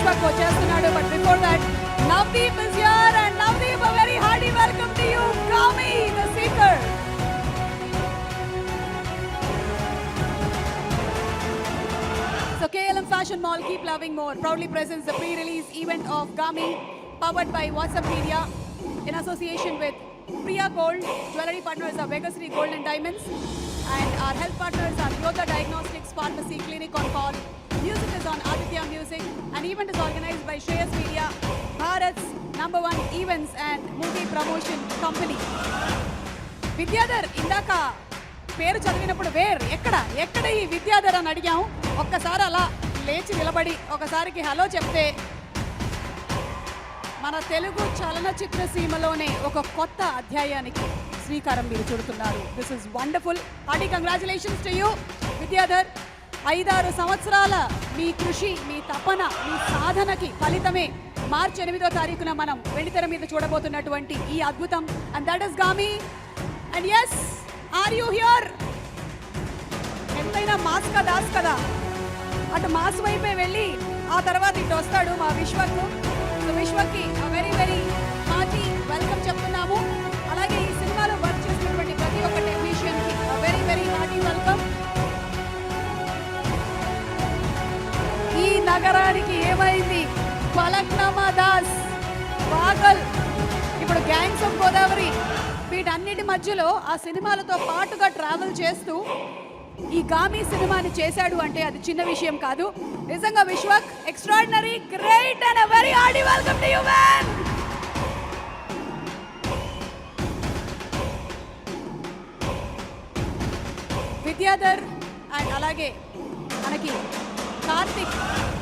Vishwak వచ్చేస్తున్నాడు. But before that, Navdeep is here, and Navdeep, a very hearty welcome to you, Kami, the seeker. So KLM Fashion Mall, keep loving more, proudly presents the pre-release event of Gami, powered by WhatsApp Media, in association with Priya Gold. Jewelry partners are Vegasri Gold and Diamonds, and our health partners are Yoga Diagnostics Pharmacy Clinic on Call. Music is on Aditya Music. An event is organized by Shreyas Media, Bharat's #1 events and movie promotion company. Vidyadhar ఇందాక పేరు చదివినప్పుడు ఎక్కడ ఈ విద్యాధర్ అని అడిగాం. ఒక్కసారి అలా లేచి నిలబడి ఒకసారికి హలో చెప్తే మన తెలుగు చలనచిత్ర సీమలోనే ఒక కొత్త అధ్యాయానికి శ్రీకారం మీరు చుడుతున్నారు. This is wonderful. Hearty congratulations to you Vidyadhar. 5-6 సంవత్సరాల మీ కృషి, మీ తపన, మీ సాధనకి ఫలితమే మార్చి 8వ తారీఖున మనం వెండితెర మీద చూడబోతున్నటువంటి ఈ అద్భుతం. And that is Gaami. And yes, are you here? ఎంతైనా మాస్ కదా దాస్ కదా, అటు మాస్ వైపే వెళ్ళి ఆ తర్వాత ఇటు వస్తాడు మా విశ్వక్. సో విశ్వక్కి వెరీ వెరీ హార్టీ వెల్కమ్ చెప్తున్నాము. అలాగే ఈ సినిమాలో వర్క్ చేసినటువంటి ప్రతి ఒక్క టెక్నీషియన్కి వెరీ వెరీ హార్టీ వెల్కమ్. ఈ నగరానికి ఏమైంది? ఫలక్నామా దాస్, పాగల్, ఇప్పుడు గ్యాంగ్స్ ఆఫ్ గోదావరి, వీటన్నిటి మధ్యలో ఆ సినిమాలతో పాటుగా ట్రావెల్ చేస్తూ ఈ గామి సినిమాని చేశాడు అంటే అది చిన్న విషయం కాదు. నిజంగా Vishwak extraordinary, great and very hearty welcome to you man. Vidyadhar and అలాగే మనకి కార్తిక్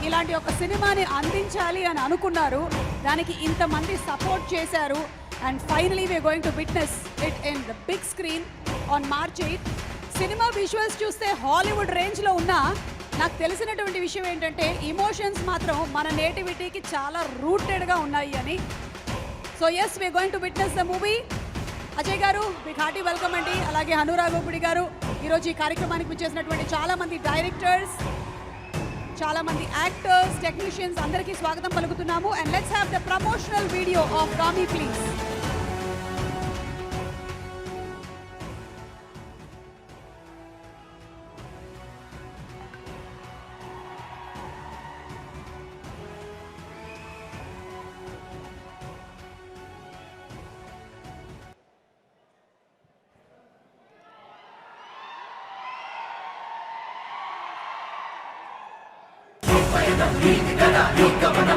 ఇలాంటి ఒక సినిమాని అందించాలి అని అనుకున్నారు. దానికి ఇంతమంది సపోర్ట్ చేశారు. And finally we are going to witness it in the big screen on March 8. Cinema visuals చూస్తే హాలీవుడ్ రేంజ్లో ఉన్నా నాకు తెలిసినటువంటి విషయం ఏంటంటే ఇమోషన్స్ మాత్రం మన నేటివిటీకి చాలా రూటెడ్గా ఉన్నాయి అని. So yes, we are going to witness the movie. Ajay గారు, మీకు హార్టీ వెల్కమ్ అండి. అలాగే అనురాగోపుడి గారు, ఈరోజు ఈ కార్యక్రమానికి వచ్చేసినటువంటి చాలామంది డైరెక్టర్స్, చాలామంది యాక్టర్స్, టెక్నీషియన్స్ అందరికీ స్వాగతం పలుకుతున్నాము. And let's have the promotional video of Gaami please.